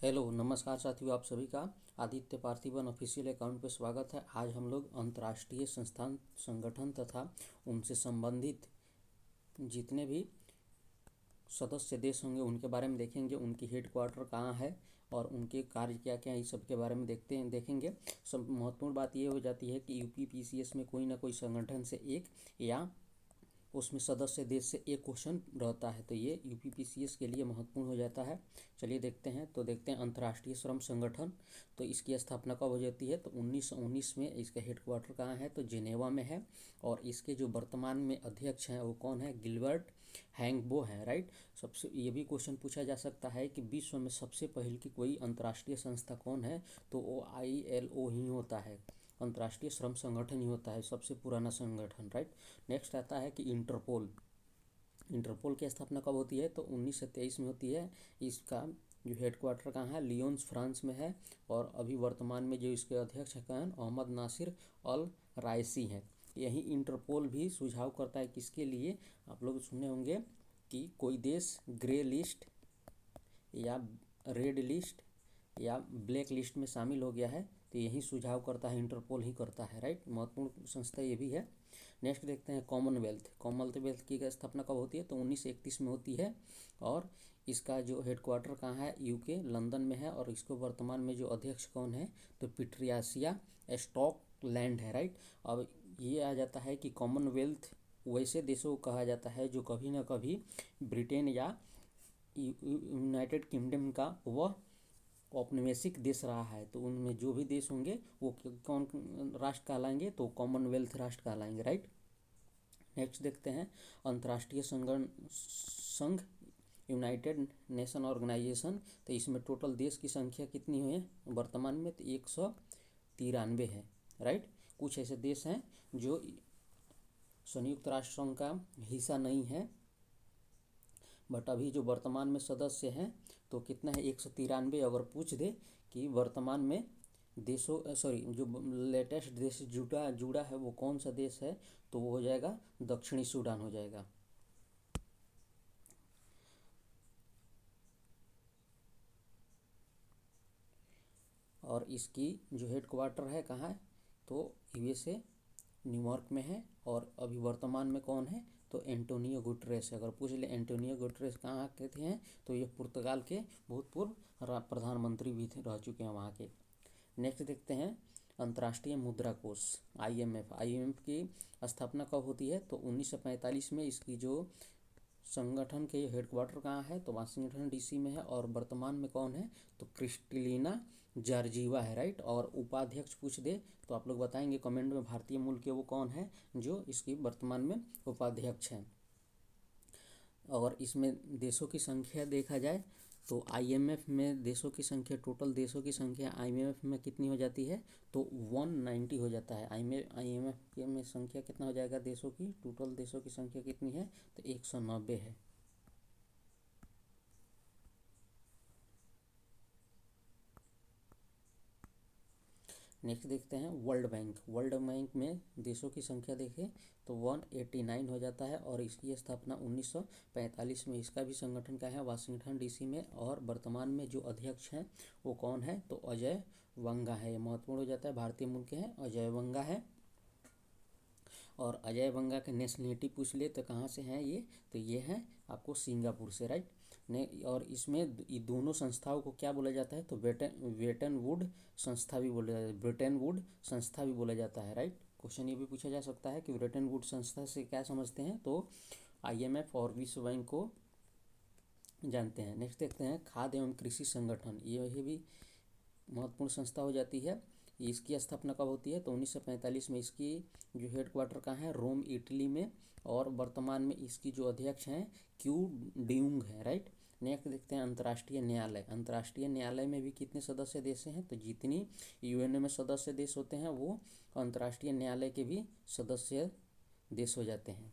Hello नमस्कार साथियों, आप सभी का आदित्य पार्थिवन ऑफिशियल अकाउंट पर स्वागत है। आज हम लोग अंतर्राष्ट्रीय संस्थान संगठन तथा उनसे संबंधित जितने भी सदस्य देश होंगे उनके बारे में देखेंगे, उनकी हेडक्वार्टर कहाँ है और उनके कार्य क्या क्या है, इस सब के बारे में देखेंगे। सब महत्वपूर्ण बात ये हो जाती है कि यूपीपीसीएस में कोई ना कोई संगठन से एक या उसमें सदस्य देश से एक क्वेश्चन रहता है, तो ये यूपीपीसीएस के लिए महत्वपूर्ण हो जाता है। चलिए देखते हैं। तो देखते हैं अंतर्राष्ट्रीय श्रम संगठन, तो इसकी स्थापना कब हो जाती है? तो 1919 में। इसका हेडक्वार्टर कहाँ है? तो जिनेवा में है। और इसके जो वर्तमान में अध्यक्ष हैं वो कौन है? गिलबर्ट हैंगबो है, राइट। सबसे ये भी क्वेश्चन पूछा जा सकता है कि विश्व में सबसे पहले की कोई अंतर्राष्ट्रीय संस्था कौन है? तो वो ILO ही होता है, अंतर्राष्ट्रीय श्रम संगठन ही होता है, सबसे पुराना संगठन, राइट। नेक्स्ट आता है कि इंटरपोल। इंटरपोल की स्थापना कब होती है? तो 1923 में होती है। इसका जो हेडक्वार्टर कहाँ है? लियोन्स फ्रांस में है। और अभी वर्तमान में जो इसके अध्यक्ष हैं मोहम्मद नासिर अल रायसी हैं। यही इंटरपोल भी सुझाव करता है किसके लिए? आप लोग सुने होंगे कि कोई देश ग्रे लिस्ट या रेड लिस्ट या ब्लैक लिस्ट में शामिल हो गया है, तो यही सुझाव करता है, इंटरपोल ही करता है, राइट। महत्वपूर्ण संस्था ये भी है। नेक्स्ट देखते हैं कॉमनवेल्थ। कॉमनवेल्थ की स्थापना कब होती है? तो 1931 में होती है। और इसका जो हेडक्वार्टर कहाँ है? यूके लंदन में है। और इसको वर्तमान में जो अध्यक्ष कौन है? तो पीट्रियासिया स्टॉकलैंड है, राइट। अब ये आ जाता है कि कॉमनवेल्थ वैसे देशों को कहा जाता है जो कभी ना कभी ब्रिटेन या यूनाइटेड किंगडम का वह औपनिवेशिक देश रहा है। तो उनमें जो भी देश होंगे वो कौन राष्ट्र कहलाएंगे? तो कॉमनवेल्थ राष्ट्र कहलाएंगे, राइट। नेक्स्ट देखते हैं अंतर्राष्ट्रीय संघ यूनाइटेड नेशन ऑर्गेनाइजेशन। तो इसमें टोटल देश की संख्या कितनी है वर्तमान में? तो 193 है, राइट। कुछ ऐसे देश हैं जो संयुक्त राष्ट्र संघ का हिस्सा नहीं है, बट अभी जो वर्तमान में सदस्य हैं तो कितना है? 193। अगर पूछ दे कि वर्तमान में देशों जो लेटेस्ट देश जुड़ा है वो कौन सा देश है, तो वो हो जाएगा दक्षिणी सूडान हो जाएगा। और इसकी जो हेडक्वार्टर है कहाँ है? तो USA न्यूयॉर्क में है। और अभी वर्तमान में कौन है? तो एंटोनियो गुटरेस है। अगर पूछ ले एंटोनियो गुटरेस कहाँ के थे हैं, तो ये पुर्तगाल के भूतपूर्व प्रधानमंत्री भी रह चुके हैं वहाँ के। नेक्स्ट देखते हैं अंतर्राष्ट्रीय मुद्रा कोष IMF की स्थापना कब होती है? तो 1945 में। इसकी जो संगठन के हेडक्वार्टर कहाँ है? तो वाशिंगटन DC में है। और वर्तमान में कौन है? तो क्रिस्टलिना जॉर्जिवा है, राइट। और उपाध्यक्ष पूछ दे तो आप लोग बताएंगे कमेंट में भारतीय मूल के वो कौन है जो इसकी वर्तमान में उपाध्यक्ष हैं। और इसमें देशों की संख्या देखा जाए तो IMF में देशों की संख्या, टोटल देशों की संख्या IMF में कितनी हो जाती है? तो 190 हो जाता है। IMF के में संख्या कितना हो जाएगा देशों की? टोटल देशों की संख्या कितनी है? तो 190 है। नेक्स्ट देखते हैं वर्ल्ड बैंक। वर्ल्ड बैंक में देशों की संख्या देखें तो 189 हो जाता है। और इसकी स्थापना 1945 में। इसका भी संगठन क्या है? वाशिंगटन DC में। और वर्तमान में जो अध्यक्ष हैं वो कौन है? तो अजय वंगा है। ये महत्वपूर्ण हो जाता है, भारतीय मूल के हैं, अजय वंगा है। और अजय वंगा के नेशनलिटी पूछ ले तो कहाँ से हैं ये? तो ये हैं आपको सिंगापुर से, राइट। ने और इसमें ये दोनों संस्थाओं को क्या बोला जाता है? तो वेटन वुड संस्था भी बोला जाता है, ब्रिटेन वुड संस्था भी बोला जाता है, राइट। क्वेश्चन ये भी पूछा जा सकता है कि ब्रिटेन वुड संस्था से क्या समझते हैं? तो IMF और विश्व बैंक को जानते हैं। नेक्स्ट देखते हैं खाद्य एवं कृषि संगठन। ये भी महत्वपूर्ण संस्था हो जाती है। इसकी स्थापना कब होती है? तो 1945 में। इसकी जो हेडक्वार्टर कहाँ है? रोम इटली में। और वर्तमान में इसकी जो अध्यक्ष हैं क्यू ड्यूंग है, राइट। नेक्स्ट देखते हैं अंतर्राष्ट्रीय न्यायालय। अंतर्राष्ट्रीय न्यायालय में भी कितने सदस्य देश हैं? तो जितनी UN में सदस्य देश होते हैं वो अंतर्राष्ट्रीय न्यायालय के भी सदस्य देश हो जाते हैं।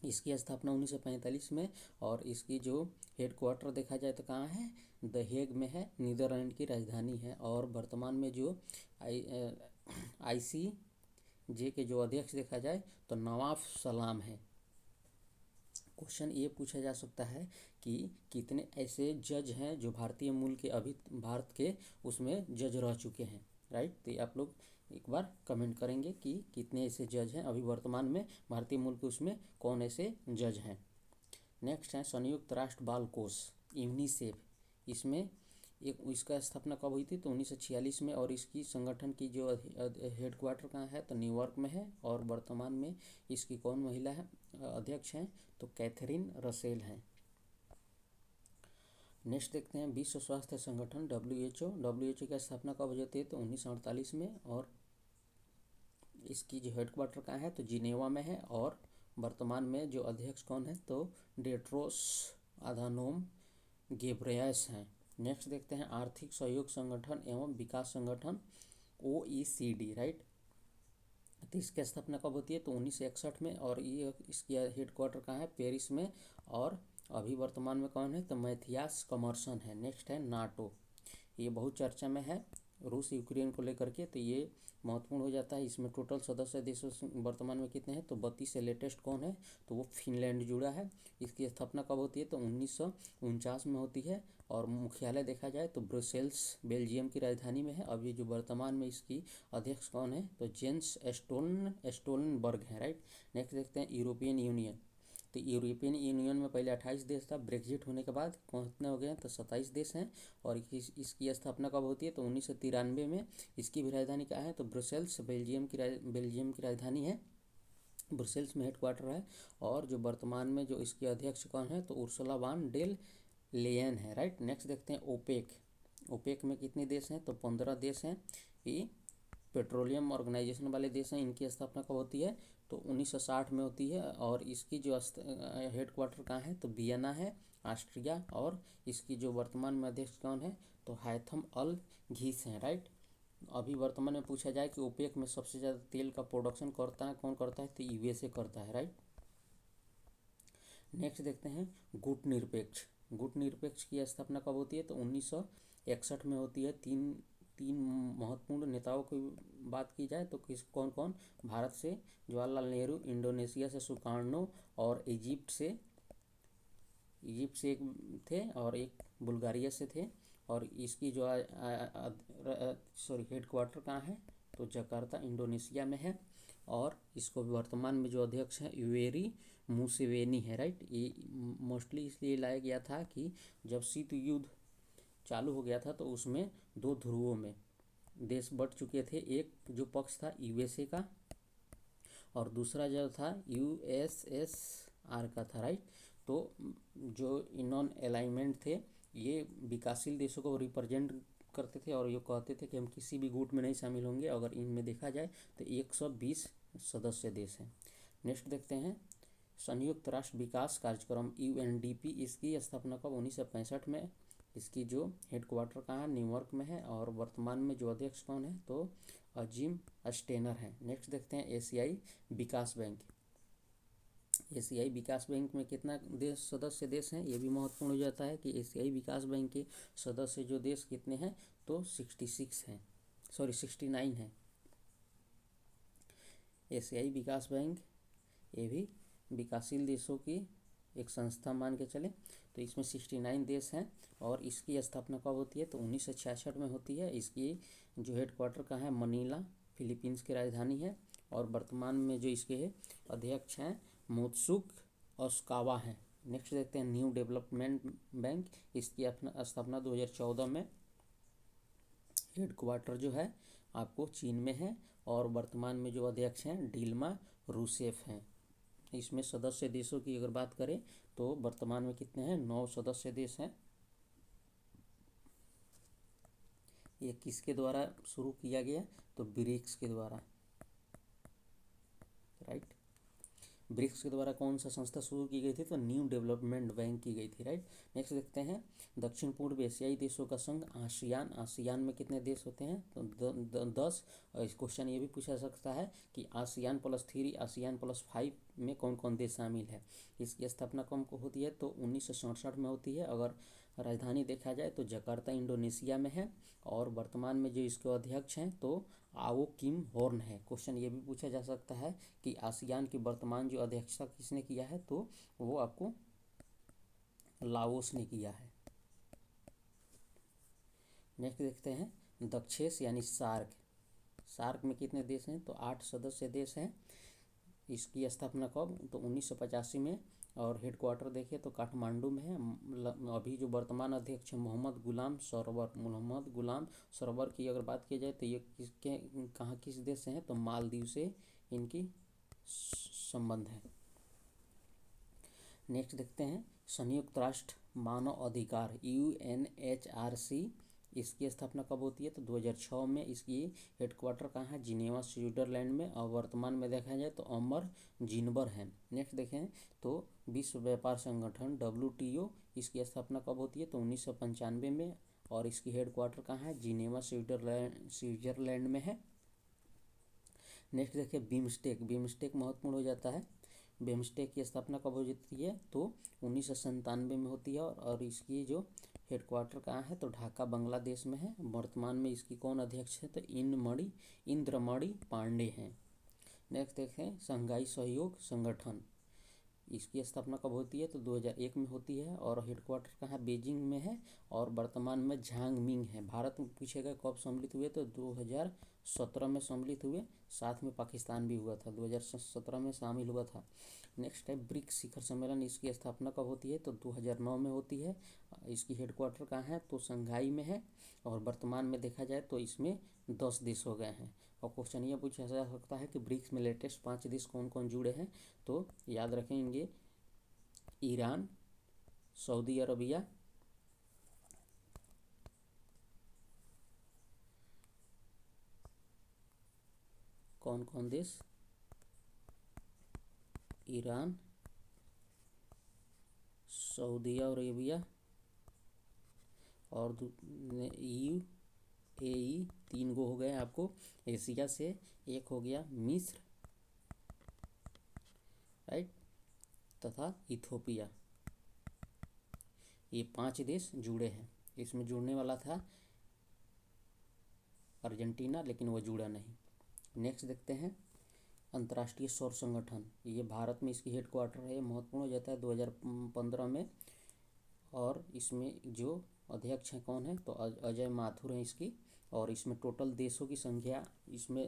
इसकी स्थापना 1945 में। और इसकी जो हेडक्वार्टर देखा जाए तो कहाँ है? द हेग में है, नीदरलैंड की राजधानी है। और वर्तमान में जो ICJ के जो अध्यक्ष देखा जाए तो नवाफ सलाम है। क्वेश्चन ये पूछा जा सकता है कि कितने ऐसे जज हैं जो भारतीय मूल के अभी भारत के उसमें जज रह चुके हैं, राइट। तो ये आप लोग एक बार कमेंट करेंगे कि कितने ऐसे जज हैं अभी वर्तमान में भारतीय मूल के उसमें, कौन ऐसे जज हैं। नेक्स्ट है संयुक्त राष्ट्र बाल कोष यूनिसेफ, इसमें एक इसका स्थापना कब हुई थी तो 1946 में, और इसकी संगठन की जो हेडक्वार्टर कहाँ है तो न्यूयॉर्क में है, और वर्तमान में इसकी कौन महिला है अध्यक्ष हैं तो कैथरीन रसेल हैं। नेक्स्ट देखते हैं विश्व स्वास्थ्य संगठन WHO की स्थापना कब हुई थी तो 1948 में, और इसकी जो हेडक्वार्टर कहाँ है तो जिनेवा में है, और वर्तमान में जो अध्यक्ष कौन है तो टेड्रोस अधानोम घेब्रेयेसस हैं। नेक्स्ट देखते हैं आर्थिक सहयोग संगठन एवं विकास संगठन OECD, राइट। तो इसकी स्थापना कब होती है तो 1961 में, और ये इसकी हेडक्वार्टर कहाँ है पेरिस में, और अभी वर्तमान में कौन है तो मैथियास कमर्सन है। नेक्स्ट है नाटो, ये बहुत चर्चा में है रूस यूक्रेन को लेकर के, तो ये महत्वपूर्ण हो जाता है। इसमें टोटल सदस्य देशों वर्तमान में कितने हैं तो 32 से लेटेस्ट कौन है तो वो फिनलैंड जुड़ा है। इसकी स्थापना कब होती है तो 1949 में होती है, और मुख्यालय देखा जाए तो ब्रुसेल्स बेल्जियम की राजधानी में है। अभी जो वर्तमान में इसकी अध्यक्ष कौन है तो जेंस स्टोल्टनबर्ग है, राइट। नेक्स्ट देखते हैं यूरोपियन यूनियन, तो यूरोपियन यूनियन में पहले 28 देश था, ब्रेक्जिट होने के बाद कितने हो गए हैं तो 27 देश हैं। और इसकी स्थापना कब होती है तो 1993 में। इसकी भी राजधानी क्या है तो ब्रुसेल्स बेल्जियम की राजधानी है, ब्रुसेल्स में हेडक्वार्टर है। और जो वर्तमान में जो इसकी अध्यक्ष कौन है तो उर्सुला वान डेर लेयन है, राइट। नेक्स्ट देखते हैं ओपेक में कितने देश हैं तो 15 देश हैं। ये पेट्रोलियम ऑर्गेनाइजेशन वाले देश हैं। इनकी स्थापना कब होती है तो 1960 में होती है, और इसकी जो हेडक्वार्टर कहाँ है तो वियना है, ऑस्ट्रिया। और इसकी जो वर्तमान में अध्यक्ष कौन है तो हैथम अल घीस हैं, राइट। अभी वर्तमान में पूछा जाए कि ओपेक में सबसे ज़्यादा तेल का प्रोडक्शन करता है कौन करता है तो USA करता है, राइट। नेक्स्ट देखते हैं गुट निरपेक्ष की स्थापना कब होती है तो 1961 में होती है। तीन महत्वपूर्ण नेताओं की बात की जाए तो कौन कौन, भारत से जवाहरलाल नेहरू, इंडोनेशिया से सुकार्नो, और इजिप्ट से एक थे, और एक बुल्गारिया से थे। और इसकी जो हेडक्वार्टर कहाँ है तो जकार्ता इंडोनेशिया में है। और इसको वर्तमान में जो अध्यक्ष हैं यूवेरी मुसेवेनी है, राइट। ये मोस्टली इसलिए लाया गया था कि जब शीत युद्ध चालू हो गया था तो उसमें 2 ध्रुवों में देश बट चुके थे, एक जो पक्ष था USA का, और दूसरा जो था USSR का था, राइट। तो जो नॉन अलाइनमेंट थे ये विकासशील देशों को रिप्रेजेंट करते थे, और ये कहते थे कि हम किसी भी गुट में नहीं शामिल होंगे। अगर इनमें देखा जाए तो 120 सदस्य देश हैं। नेक्स्ट देखते हैं संयुक्त राष्ट्र विकास कार्यक्रम UNDP, इसकी स्थापना कब 1965 में। इसकी जो हेडक्वार्टर कहाँ है न्यूयॉर्क में है, और वर्तमान में जो अध्यक्ष कौन है तो अजीम स्टेनर है। नेक्स्ट देखते हैं एशियाई विकास बैंक, एशियाई विकास बैंक में कितना सदस्य देश हैं ये भी महत्वपूर्ण हो जाता है कि एशियाई विकास बैंक के सदस्य जो देश कितने हैं तो 69 हैं। एशियाई विकास बैंक ये भी विकासशील देशों की एक संस्था मान के चले, तो इसमें 69 देश हैं। और इसकी स्थापना कब होती है तो 1966 में होती है। इसकी जो हेडक्वार्टर कहाँ है मनीला, फिलीपींस की राजधानी है। और वर्तमान में जो इसके अध्यक्ष हैं मोत्सुक ओस्कावा हैं। नेक्स्ट देखते हैं न्यू डेवलपमेंट बैंक, इसकी स्थापना 2014 में। हेडक्वार्टर जो है आपको चीन में है, और वर्तमान में जो अध्यक्ष हैं डिल्मा रूसेफ हैं। इसमें सदस्य देशों की अगर बात करें तो वर्तमान में कितने हैं 9 सदस्य देश हैं। ये किसके द्वारा शुरू किया गया तो ब्रिक्स के द्वारा, राइट। ब्रिक्स के द्वारा कौन सा संस्था शुरू की गई थी तो न्यू डेवलपमेंट बैंक की गई थी, राइट। नेक्स्ट देखते हैं दक्षिण पूर्व एशियाई देशों का संघ आसियान में कितने देश होते हैं तो 10। और इस क्वेश्चन ये भी पूछा सकता है कि ASEAN+3 ASEAN+5 में कौन कौन देश शामिल है। इसकी स्थापना कब को होती है तो 1967 में होती है। अगर राजधानी देखा जाए तो जकार्ता इंडोनेशिया में है, और वर्तमान में जो इसके अध्यक्ष हैं तो आओ किम होर्न है। क्वेश्चन ये भी पूछा जा सकता है कि आसियान की वर्तमान जो अध्यक्षता किसने किया है, तो वो आपको लाओस ने किया है। नेक्स्ट देखते हैं दक्षेस यानी सार्क। सार्क में कितने देश हैं, तो 8 सदस्य देश हैं। इसकी स्थापना कब, तो 1985 में, और हेडक्वार्टर देखिए तो काठमांडू में है। अभी जो वर्तमान अध्यक्ष हैं मोहम्मद गुलाम सरवर। मोहम्मद गुलाम सरवर की अगर बात की जाए तो ये किसके कहाँ किस देश से हैं, तो मालदीव से इनकी संबंध है। नेक्स्ट देखते हैं संयुक्त राष्ट्र मानव अधिकार UNHRC। इसकी स्थापना कब होती है, तो 2006 में। इसकी हेडक्वार्टर कहाँ है, जिनेवा स्विट्जरलैंड में, और वर्तमान में देखा जाए तो अमर जिनबर है। नेक्स्ट देखें तो विश्व व्यापार संगठन WTO। इसकी स्थापना कब होती है, तो 1995 में, और इसकी हेडक्वार्टर कहाँ है, जिनेवा स्विट्जरलैंड में है। नेक्स्ट देखिए बिम्स्टेक। बिम्स्टेक महत्वपूर्ण हो जाता है। बिम्स्टेक की स्थापना कब हो जाती है, तो 1997 में होती है, और इसकी जो हेडक्वार्टर कहाँ है, तो ढाका बांग्लादेश में है। वर्तमान में इसकी कौन अध्यक्ष है, तो इंद्रमणि पांडे हैं। नेक्स्ट देखें शंघाई सहयोग संगठन। इसकी स्थापना कब होती है, तो 2001 में होती है, और हेडक्वार्टर कहाँ बीजिंग में है, और वर्तमान में झांग मिंग है। भारत में पूछेगा कब सम्मिलित हुए, तो 2017 में सम्मिलित हुए। साथ में पाकिस्तान भी हुआ था, 2017 में शामिल हुआ था। नेक्स्ट है ब्रिक्स शिखर सम्मेलन। इसकी स्थापना कब होती है, तो 2009 में होती है। इसकी हेडक्वार्टर कहाँ है, तो शंघाई में है, और वर्तमान में देखा जाए तो इसमें 10 देश हो गए हैं। और क्वेश्चन ये पूछा जा सकता है कि ब्रिक्स में लेटेस्ट 5 देश कौन कौन जुड़े हैं, तो याद रखेंगे ईरान, सऊदी अरबिया, कौन कौन देश, ईरान, सऊदी अरबिया और UAE, 3 गो हो गए आपको। एशिया से एक हो गया मिस्र, राइट, तथा इथोपिया। ये 5 देश जुड़े हैं। इसमें जुड़ने वाला था अर्जेंटीना, लेकिन वो जुड़ा नहीं। नेक्स्ट देखते हैं अंतर्राष्ट्रीय सौर संगठन। ये भारत में इसकी हेडक्वार्टर है। महत्वपूर्ण हो जाता है 2015 में, और इसमें जो अध्यक्ष हैं कौन है, तो अजय माथुर हैं इसकी। और इसमें टोटल देशों की संख्या, इसमें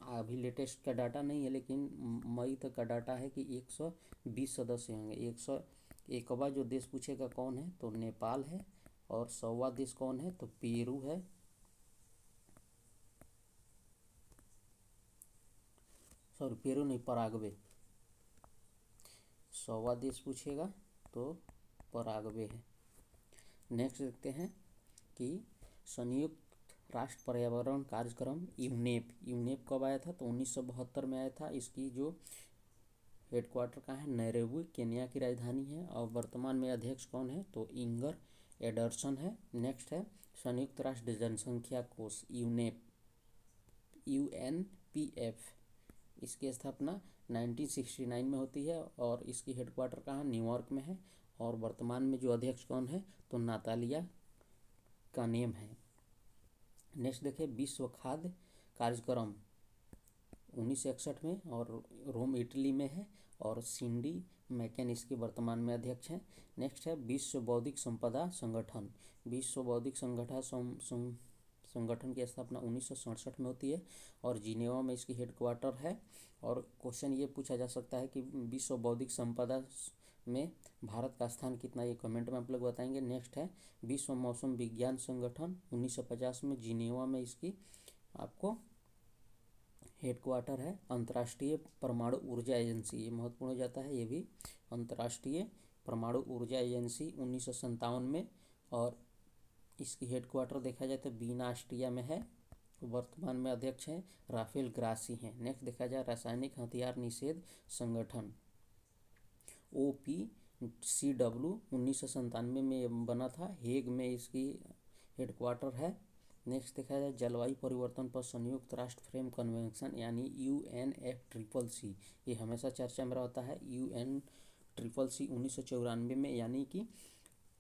अभी लेटेस्ट का डाटा नहीं है, लेकिन मई तक का डाटा है कि 120 सदस्य होंगे। 101वां जो देश पूछेगा कौन है, तो नेपाल है। और 100वां देश कौन है, तो पेरू है। सॉरी, पेरू नहीं, पराग्वे। 100वां देश पूछेगा तो पराग्वे है। नेक्स्ट देखते हैं कि संयुक्त राष्ट्र पर्यावरण कार्यक्रम यूनेप कब आया था, तो 1972 में आया था। इसकी जो हेडक्वार्टर कहाँ है, नैरोबी, केन्या की राजधानी है। और वर्तमान में अध्यक्ष कौन है, तो इंगर एडरसन है। नेक्स्ट है संयुक्त राष्ट्र जनसंख्या कोष UNPF। इसकी स्थापना 1969 में होती है, और इसकी हेडक्वार्टर कहाँ, न्यूयॉर्क में है। और वर्तमान में जो अध्यक्ष कौन है, तो नातालिया कानेम है। नेक्स्ट देखिए विश्व खाद्य कार्यक्रम 1961 में, और रोम इटली में है। और सिंडी मैकेन इसके वर्तमान में अध्यक्ष हैं। नेक्स्ट है विश्व बौद्धिक संपदा संगठन। विश्व बौद्धिक संगठन की स्थापना 1967 में होती है, और जिनेवा में इसकी हेडक्वार्टर है। और क्वेश्चन ये पूछा जा सकता है कि विश्व बौद्धिक संपदा में भारत का स्थान कितना, ये कमेंट में आप लोग बताएंगे। नेक्स्ट है विश्व मौसम विज्ञान संगठन 1950 में, जिनेवा में इसकी आपको हेडक्वार्टर है। अंतर्राष्ट्रीय परमाणु ऊर्जा एजेंसी, ये महत्वपूर्ण हो जाता है। ये भी अंतर्राष्ट्रीय परमाणु ऊर्जा एजेंसी 1957 में, और इसकी हेडक्वार्टर देखा जाए तो वीना ऑस्ट्रिया में है। वर्तमान में अध्यक्ष हैं राफेल ग्रासी हैं। नेक्स्ट देखा जाए रासायनिक हथियार निषेध संगठन OPCW 1997 में बना था। हेग में इसकी हेडक्वार्टर है। नेक्स्ट देखा जाए जलवायु परिवर्तन पर संयुक्त राष्ट्र फ्रेम कन्वेंशन यानी UNFCCC। ये हमेशा चर्चा में रहता है। UNFCCC 1994 में, यानी कि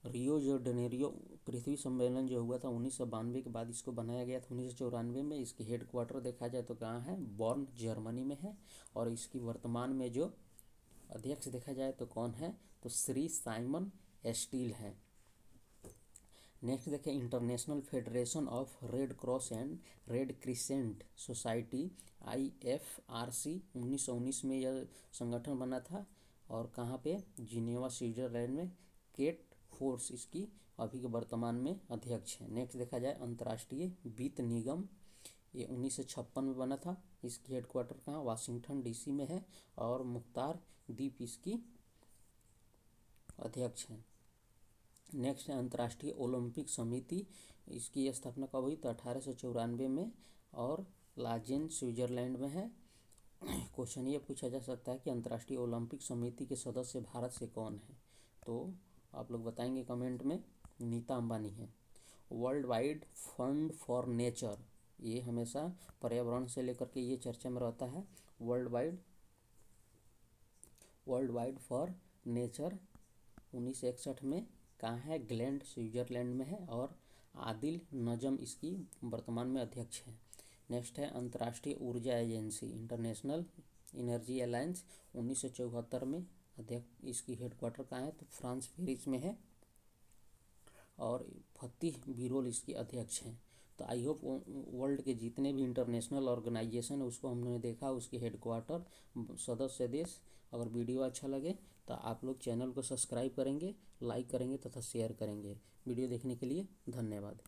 रियो जो डनेरियो पृथ्वी सम्मेलन जो हुआ था 1992 के बाद इसको बनाया गया था 1994 में। इसकी हेडक्वार्टर देखा जाए तो कहाँ है, बॉर्न जर्मनी में है। और इसकी वर्तमान में जो अध्यक्ष देखा जाए तो कौन है, तो श्री साइमन एस्टील हैं। नेक्स्ट देखें, international federation of red cross and red crescent society IFRC 1919 में यह संगठन बना था। और कहाँ पे, जिनेवा स्विट्जरलैंड में। केट फोर्स इसकी अभी के वर्तमान में अध्यक्ष हैं। नेक्स्ट देखा जाए, अंतर्राष्ट्रीय वित्त निगम, ये 1956 में बना था। इसकी हेडक्वार्टर कहाँ, वाशिंगटन DC में है। और मुख्तार द्वीप इसकी अध्यक्ष हैं। नेक्स्ट है अंतर्राष्ट्रीय ओलंपिक समिति, इसकी स्थापना कब हुई, तो 1894 में और लाजेन स्विट्जरलैंड में है। क्वेश्चन ये पूछा जा सकता है कि अंतर्राष्ट्रीय ओलंपिक समिति के सदस्य भारत से कौन है, तो आप लोग बताएंगे कमेंट में, नीता अंबानी है। World wide fund for nature, ये हमेशा पर्यावरण से लेकर के ये चर्चा में रहता है। वर्ल्ड वाइड फॉर नेचर 1961 में कहाँ है, ग्लैंड स्विट्जरलैंड में है। और आदिल नजम इसकी वर्तमान में अध्यक्ष है। नेक्स्ट है अंतर्राष्ट्रीय ऊर्जा एजेंसी, इंटरनेशनल एनर्जी अलायंस 1974 में अध्यक्ष, इसकी हेडक्वार्टर कहाँ है, तो फ्रांस पेरिस में है। और फतेह बिरोल इसके अध्यक्ष हैं। तो आई होप वर्ल्ड के जितने भी इंटरनेशनल ऑर्गेनाइजेशन है उसको हमने देखा, उसके हेडक्वार्टर, सदस्य देश। अगर वीडियो अच्छा लगे तो आप लोग चैनल को सब्सक्राइब करेंगे, लाइक करेंगे तथा शेयर करेंगे। वीडियो देखने के लिए धन्यवाद।